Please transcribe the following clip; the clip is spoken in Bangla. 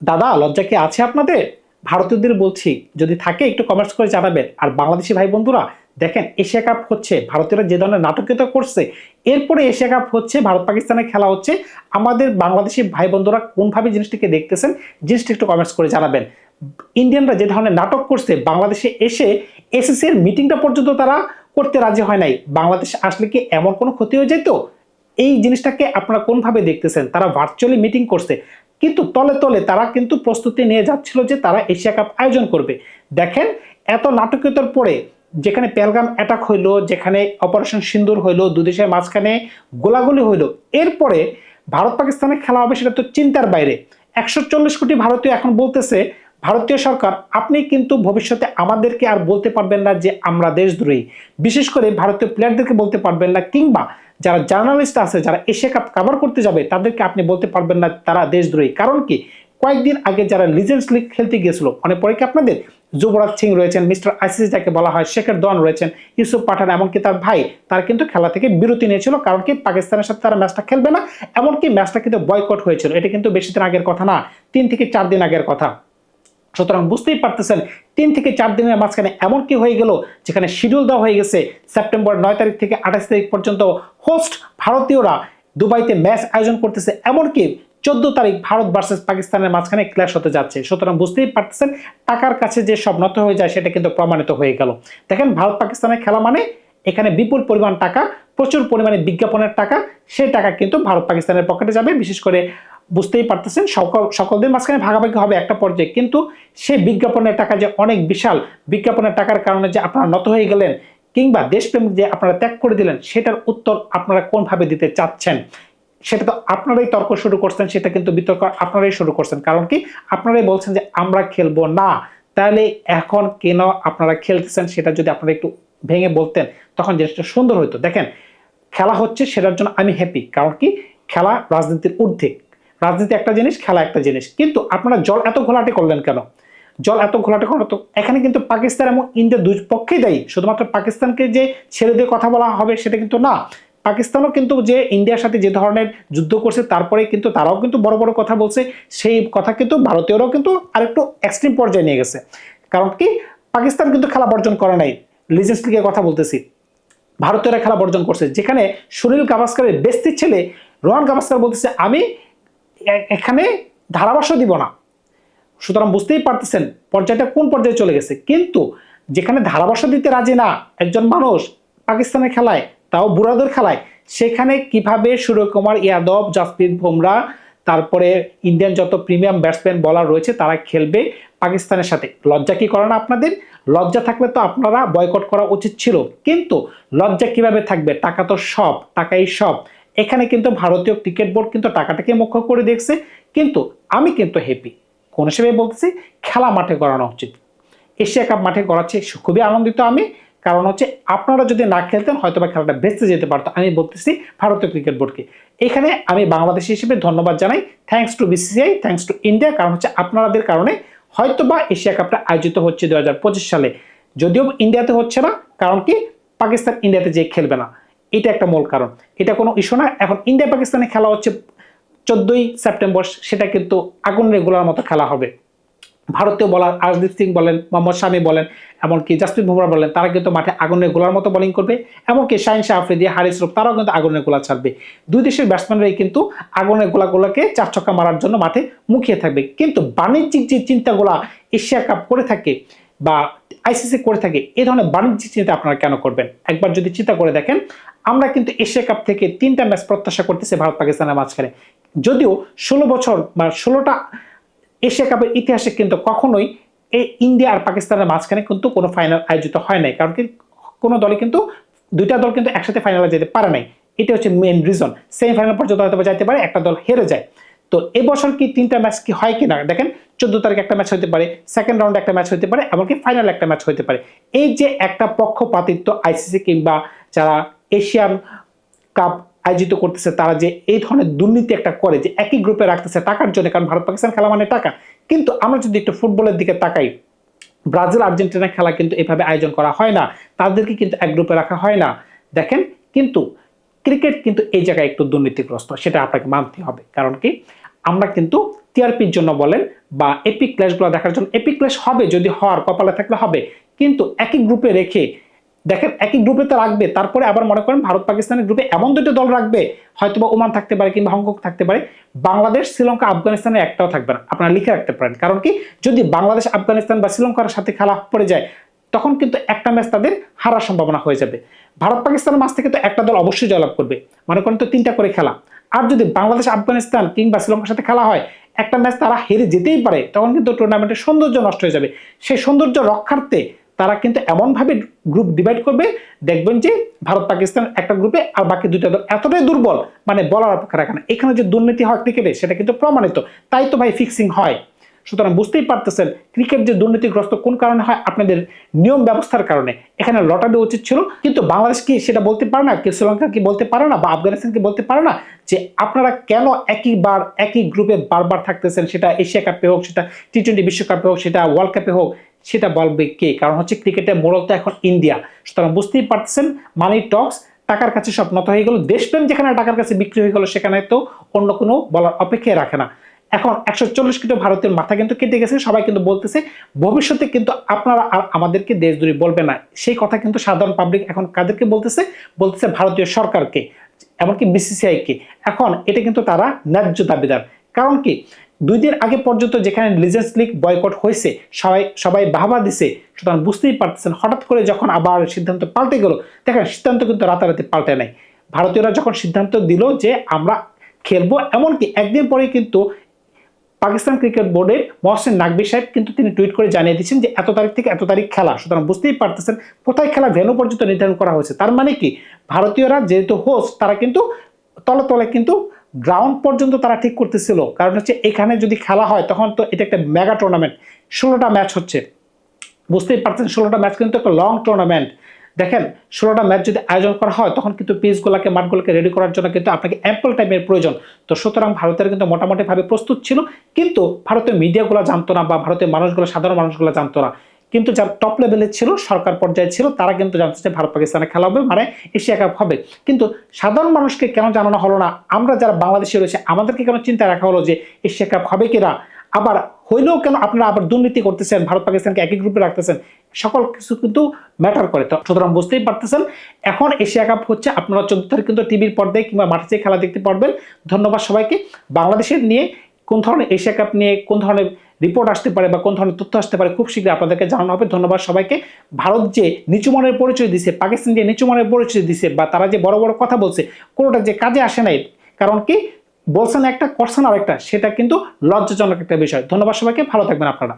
দাদা লজ্জা কি আছে আপনাদের? ভারতীয়দের বলছি, যদি থাকে একটু কমেন্টস করে জানাবেন। আর বাংলাদেশি ভাই বন্ধুরা, দেখেন এশিয়া কাপ হচ্ছে, ভারতীয়রা যে ধরনের নাটকীয়তা করছে, এরপরে এশিয়া কাপ হচ্ছে, ভারত পাকিস্তানের খেলা হচ্ছে। আমাদের বাংলাদেশি ভাই বন্ধুরা কোনভাবে জিনিসটিকে দেখতেছেন, জিনিসটা একটু কমেন্টস করে জানাবেন। ইন্ডিয়ানরা যে ধরনের নাটক করছে, বাংলাদেশে এসে এসএসসি এর মিটিংটা পর্যন্ত তারা করতে রাজি হয় নাই। বাংলাদেশে আসলে কি এমন কোনো ক্ষতি হয়ে যেত? এই জিনিসটাকে আপনারা কোনভাবে দেখতেছেন? তারা ভার্চুয়ালি মিটিং করছে, কিন্তু তলে তলে তারা কিন্তু প্রস্তুতি নিয়ে যাচ্ছিল যে তারা এশিয়া কাপ আয়োজন করবে। দেখেন, এত নাটকীয়তার পরে, যেখানে পেহেলগাম অ্যাটাক হইলো, যেখানে অপারেশন সিন্দুর হইলো, দুই দেশের মাঝখানে গোলাগুলি হইলো, এরপরে ভারত পাকিস্তানের খেলা হবে সেটা তো চিন্তার বাইরে। 140 কোটি ভারতীয় এখন বলতেছে, ভারতীয় সরকার আপনি কিন্তু ভবিষ্যতে আমাদেরকে আর বলতে পারবেন না যে আমরা দেশদ্রোহী। বিশেষ করে ভারতীয় প্লেয়ারদেরকে বলতে পারবেন না, কিংবা যারা জার্নালিস্ট আছে, যারা এশিয়া কাপ কভার করতে যাবে, তাদেরকে আপনি বলতে পারবেন না তারা দেশদ্রোহী। কারণ কি, কয়েকদিন আগে যারা লিজেন্ডস লিগ খেলতে গিয়েছিল, মনে পড়ে কি আপনাদের? যুবরাজ সিং রয়েছেন, মিস্টার আইসিসি যাকে বলা হয়, শেখর ধওয়ান রয়েছেন, ইউসুফ পাঠান, এমনকি তার ভাই, তারা কিন্তু খেলা থেকে বিরতি নিয়েছিল। কারণ কি, পাকিস্তানের সাথে তারা ম্যাচটা খেলবে না। এমনকি ম্যাচটা কিন্তু বয়কট হয়েছিল। এটা কিন্তু বেশি দিন আগের কথা না, 3 থেকে 4 দিন আগের কথা। সুতরাং বুঝতেই পারতেছেন 3 থেকে 4 দিনের মাঝখানে এমন কি হয়ে গেল, যেখানে শিডিউল দেওয়া হয়ে গেছে সেপ্টেম্বর 9 তারিখ থেকে 28 তারিখ পর্যন্ত হোস্ট ভারতীয়রা দুবাইতে ম্যাচ আয়োজন করতেছে। এমনকি 14 তারিখ ভারত ভার্সেস পাকিস্তানের মাঝখানে ক্ল্যাশ হতে যাচ্ছে। সুতরাং বুঝতেই পারতেছেন টাকার কাছে যে সব নত হয়ে যায়, সেটা কিন্তু প্রমাণিত হয়ে গেল। দেখেন, ভারত পাকিস্তানের খেলা মানে এখানে বিপুল পরিমাণ টাকা, প্রচুর পরিমাণে বিজ্ঞাপনের টাকা, সেই টাকা কিন্তু ভারত পাকিস্তানের পকেটে যাবে। বিশেষ করে বুঝতেই পারতেছেন সকলদের মাঝখানে ভাগাভাগি হবে একটা পর্যায়ে, কিন্তু সেই বিজ্ঞাপনের টাকা যে অনেক বিশাল, বিজ্ঞাপনের টাকার কারণে যে আপনারা নত হয়ে গেলেন, কিংবা দেশপ্রেম যে আপনারা ত্যাগ করে দিলেন, সেটার উত্তর আপনারা কোনভাবে দিতে চাচ্ছেন? সেটা তো আপনারাই তর্ক শুরু করছেন, সেটা কিন্তু বিতর্ক আপনারাই শুরু করছেন। কারণ কি, আপনারাই বলছেন যে আমরা খেলবো না। তাহলে এখন কেন আপনারা খেলতেছেন, সেটা যদি আপনারা একটু ভেঙে বলতেন, তখন জিনিসটা সুন্দর হইতো। দেখেন, খেলা হচ্ছে, সেটার জন্য আমি হ্যাপি। কারণ কি, খেলা রাজনীতির ঊর্ধ্বে। রাজনীতি একটা জিনিস, খেলা একটা জিনিস। কিন্তু আপনারা জল এত ঘোলাটে করলেন কেন? জল এত ঘোলাটে করা তো, এখানে কিন্তু পাকিস্তান এবং ইন্ডিয়া দুই পক্ষেই দায়ী। শুধুমাত্র পাকিস্তানকে যে ছেড়ে দিয়ে কথা বলা হবে সেটা কিন্তু না। পাকিস্তানও কিন্তু যে ইন্ডিয়ার সাথে যে ধরনের যুদ্ধ করছে, তারপরে কিন্তু তারাও কিন্তু বড় বড় কথা বলছে। সেই কথা কিন্তু ভারতীয়রাও কিন্তু আরেকটু এক্সট্রিম পর্যায়ে নিয়ে গেছে। কারণ কি, পাকিস্তান কিন্তু খেলা বর্জন করে নাই। লিজেন্ডস লিগের কথা বলতেছি, ভারতীয়রা খেলা বর্জন করছে। যেখানে সুনীল গাভাস্কারের বেস্তির ছেলে রোহান গাভাস্কার বলতেছে, আমি এখানে ধারাভাষ্য দিব না। সুতরাং বুঝতেই পারতেছেন পর্যায়টা কোন পর্যায়ে চলে গেছে। কিন্তু যেখানে ধারাভাষ্য দিতে রাজি না একজন মানুষ পাকিস্তানের খেলায়, তাও বুড়াদের খেলায়, সেখানে কিভাবে সূর্যকুমার যাদব, জাসপ্রীত বুমরা, তারপরে ইন্ডিয়ান যত প্রিমিয়াম ব্যাটসম্যান বলার রয়েছে, তারা খেলবে পাকিস্তানের সাথে? লজ্জা কি করে না আপনাদের? লজ্জা থাকলে তো আপনারা বয়কট করা উচিত ছিল। কিন্তু লজ্জা কিভাবে থাকবে? টাকা তো সব, টাকাই সব। এখানে কিন্তু ভারতীয় ক্রিকেট বোর্ড কিন্তু টাকাটাকে মুখ্য করে দেখছে। কিন্তু আমি কিন্তু হ্যাপি, কোন হিসেবে বলতেছি, খেলা মাঠে করানো উচিত। এশিয়া কাপ মাঠে করাচ্ছে, খুবই আনন্দিত আমি। কারণ হচ্ছে, আপনারা যদি না খেলতেন হয়তো বা খেলাটা বেঁচে যেতে পারতো। আমি বলতেছি ভারতীয় ক্রিকেট বোর্ডকে। এখানে আমি বাংলাদেশি হিসেবে ধন্যবাদ জানাই। Thanks to BCCI, thanks to India. কারণ হচ্ছে আপনাদের কারণে হয়তো বা এশিয়া কাপটা আয়োজিত হচ্ছে 2025 সালে। যদিও ইন্ডিয়াতে হচ্ছে না, কারণ কি, পাকিস্তান ইন্ডিয়াতে যে খেলবে না, এটা একটা মূল কারণ। এটা কোনো ইস্যু না। এখন ইন্ডিয়া পাকিস্তানে খেলা হচ্ছে 14ই সেপ্টেম্বর, সেটা কিন্তু আগুন রেগুলার মতো খেলা হবে। ভারতীয় বলার আশদীপ সিং বলেন, মোহাম্মদ শামি বলেন, এমনকি জাসপ্রীত বুমরা বলেন, তারা কিন্তু মাঠে আগুনের গোলার মতো বোলিং করবে। এমনকি শাহিন শাহ আফ্রিদি, হারিস রূপ, তারাও কিন্তু আগুনের গোলা ছাড়বে। দুই দেশের ব্যাটসম্যানরাই কিন্তু আগুনের গোলাগুলোকে 4 ছক্কা মারার জন্য মাঠে মুখিয়ে থাকবে। কিন্তু বাণিজ্যিক যে চিন্তাগুলা এশিয়া কাপ করে থাকে বা আইসিসি করে থাকে, এই ধরনের বাণিজ্যিক চিন্তা আপনারা কেন করবেন? একবার যদি চিন্তা করে দেখেন, আমরা কিন্তু এশিয়া কাপ থেকে 3টা ম্যাচ প্রত্যাশা করতেছি ভারত পাকিস্তানের মাঝখানে। যদিও 16 বছর বা 16টা এশিয়া কাপের ইতিহাসে কিন্তু কখনোই এই ইন্ডিয়া আর পাকিস্তানের মাঝখানে কিন্তু কোনো ফাইনাল আয়োজিত হয় নাই। কারণ কি, কোনো দলে কিন্তু, দুইটা দল কিন্তু একসাথে ফাইনালে যেতে পারে নাই। এটা হচ্ছে মেইন রিজন। সেমিফাইনাল পর্যন্ত হয়তো যাইতে পারে, একটা দল হেরে যায়। তো এবছর কি 3টা ম্যাচ কি হয় কিনা দেখেন। 14 তারিখ একটা ম্যাচ হতে পারে, সেকেন্ড রাউন্ডে একটা ম্যাচ হতে পারে, এমনকি ফাইনাল একটা ম্যাচ হতে পারে। এই যে একটা পক্ষপাতিত্ব আইসিসি কিংবা যারা এশিয়ান কাপ আয়োজিত করতেছে, তারা যে এই ধরনের দুর্নীতি একটা করে, যে একই গ্রুপে রাখতেছে টাকার জন্য। কারণ ভারত পাকিস্তান খেলা মানে টাকা। কিন্তু আমরা যদি একটু ফুটবলের দিকে তাকাই, ব্রাজিল আর্জেন্টিনা খেলা কিন্তু এভাবে আয়োজন করা হয় না, তাদেরকে কিন্তু এক গ্রুপে রাখা হয় না। দেখেন, কিন্তু ক্রিকেট কিন্তু এই জায়গায় একটু দুর্নীতিগ্রস্ত, সেটা আপনাকে মানতে হবে। কারণ কি, আমরা কিন্তু টিআরপির জন্য বলেন বা এপিক ক্ল্যাশগুলো দেখার জন্য, এপিক ক্ল্যাশ হবে যদি হওয়ার কপালে থাকলে হবে, কিন্তু একই গ্রুপে রেখে দেখেন একই গ্রুপে তো রাখবে, তারপরে আবার মনে করেন ভারত পাকিস্তানের গ্রুপে এমন দুটো দল রাখবে, হয়তোবা ওমান থাকতে পারে কিংবা হংকং থাকতে পারে, বাংলাদেশ শ্রীলঙ্কা আফগানিস্তানের একটাও থাকবে না। আপনারা লিখে রাখতে পারেন, কারণ কি যদি বাংলাদেশ আফগানিস্তান বা শ্রীলঙ্কার সাথে খেলা পড়ে যায় তখন কিন্তু একটা ম্যাচ তাদের হারার সম্ভাবনা হয়ে যাবে। ভারত পাকিস্তানের মাঝ থেকে তো একটা দল অবশ্যই জয়লাভ করবে, মনে করেন তো 3টা করে খেলা, আর যদি বাংলাদেশ আফগানিস্তান কিংবা শ্রীলঙ্কার সাথে খেলা হয় একটা ম্যাচ তারা হেরে যেতেই পারে, তখন কিন্তু টুর্নামেন্টের সৌন্দর্য নষ্ট হয়ে যাবে। সেই সৌন্দর্য রক্ষার্থে তারা কিন্তু এমনভাবে গ্রুপ ডিভাইড করবে, দেখবেন যে ভারত পাকিস্তান একটা গ্রুপে আর বাকি 2টা দল এতটাই দুর্বল মানে বলার অপেক্ষা রাখে না। এখানে যে দুর্নীতি হয় ক্রিকেটে সেটা কিন্তু প্রমাণিত, তাই তো ভাই ফিক্সিং হয়। সুতরাং বুঝতেই পারতেছেন ক্রিকেট যে দুর্নীতিগ্রস্ত কোন কারণে হয়, আপনাদের নিয়ম ব্যবস্থার কারণে। এখানে লটারি উচিত ছিল, কিন্তু বাংলাদেশ কি সেটা বলতে পারে না, কি শ্রীলঙ্কা কি বলতে পারে না, বা আফগানিস্তান কি বলতে পারে না যে আপনারা কেন একইবার একই গ্রুপে বারবার থাকতেছেন, সেটা এশিয়া কাপে হোক, সেটা টি20 বিশ্বকাপে হোক, সেটা ওয়ার্ল্ড কাপে হোক, সেটা বলবে কে? কারণ হচ্ছে ক্রিকেটের মোড়ল তো এখন ইন্ডিয়া। সুতরাং বুঝতেই পারতেছেন মানি টক্স, টাকার কাছে সব নত হয়ে গেল, দেশপ্রেম যেখানে টাকার কাছে বিক্রি হয়ে গেল সেখানে তো অন্য কোনো বলার অপেক্ষায় রাখে না। এখন 140 কোটি ভারতের মাথা কিন্তু কেটে গেছে, সবাই কিন্তু বলতেছে ভবিষ্যতে কিন্তু আপনারা আর আমাদেরকে দেশদ্রোহী বলবে না। সেই কথা কিন্তু সাধারণ পাবলিক এখন কাদেরকে বলতেছে? বলতেছে ভারতীয় সরকারকে, এমনকি বিসিসিআই কে। এখন এটা কিন্তু তারা ন্যায্য দাবিদার। কারণ কি 2 দিন আগে পর্যন্ত যেখানে লিজেন্ডস লিগ বয়কট হয়েছে সবাই বাহবা দিছে, সুতরাং বুঝতেই পারতেছেন হঠাৎ করে যখন আবার সিদ্ধান্ত পাল্টে গেল, দেখেন সিদ্ধান্ত কিন্তু রাতারাতি পাল্টে নাই। ভারতীয়রা যখন সিদ্ধান্ত দিল যে আমরা খেলবো, এমনকি একদিন পরে কিন্তু পাকিস্তান ক্রিকেট বোর্ডের মহসিন নাকভি সাহেব কিন্তু তিনি টুইট করে জানিয়ে দিচ্ছেন যে এত তারিখ থেকে এত তারিখ খেলা। সুতরাং বুঝতেই পারতেছেন কোথায় খেলা ভেন্যু পর্যন্ত নির্ধারণ করা হয়েছে। তার মানে কি ভারতীয়রা যেহেতু হোস্ট, তারা কিন্তু তলে তলে কিন্তু গ্রাউন্ড পর্যন্ত তারা ঠিক করতেছিল। কারণ হচ্ছে এখানে যদি খেলা হয় তখন তো এটা একটা মেগা টুর্নামেন্ট, 16টা ম্যাচ হচ্ছে, বুঝতেই পারছেন 16টা ম্যাচ কিন্তু একটা লং টুর্নামেন্ট। দেখেন 16টা ম্যাচ যদি আয়োজন করা হয় তখন কিন্তু পিচগুলোকে মাঠগুলোকে রেডি করার জন্য কিন্তু আপনাকে অ্যাম্পল টাইমের প্রয়োজন। তো সুতরাং ভারতের কিন্তু মোটামুটিভাবে প্রস্তুত ছিল, কিন্তু ভারতের মিডিয়াগুলো জানতো না বা ভারতের মানুষগুলো, সাধারণ মানুষগুলো জানতো না। কিন্তু যারা টপ লেভেলে ছিল, সরকার পর্যায়ে ছিল, তারা কিন্তু জানতো যে ভারত পাকিস্তানে খেলা হবে মানে এশিয়া কাপ হবে। কিন্তু সাধারণ মানুষকে কেন জানানো হলো না? আমরা যারা বাংলাদেশে রয়েছে আমাদেরকে কেন চিন্তায় রাখা হলো যে এশিয়া কাপ হবে কিনা? আবার হইলেও কেন আপনারা আবার দুর্নীতি করতেছেন, ভারত পাকিস্তানকে একই গ্রুপে রাখতেছেন? সকল কিছু কিন্তু ম্যাটার করে। তো সুতরাং বুঝতেই পারতেছেন এখন এশিয়া কাপ হচ্ছে, আপনারা 14 তারিখ কিন্তু টিভির পর্দায় কিংবা মাঠে যেয়ে খেলা দেখতে পারবেন। ধন্যবাদ সবাইকে। বাংলাদেশের নিয়ে কোন ধরনের এশিয়া কাপ নিয়ে কোন ধরনের রিপোর্ট আসতে পারে বা কোন ধরনের তথ্য আসতে পারে খুব শীঘ্রই আপনাদেরকে জানানো হবে। ধন্যবাদ সবাইকে। ভারত যে নিচু মনের পরিচয় দিছে, পাকিস্তান যে নিচু মনের পরিচয় দিছে, বা তারা যে বড় বড় কথা বলছে, কোনোটা যে কাজে আসে নাই। কারণ কি বলছেন একটা, করছেন আরেকটা, সেটা কিন্তু লজ্জাজনক একটা বিষয়। ধন্যবাদ সবাইকে, ভালো থাকবেন আপনারা।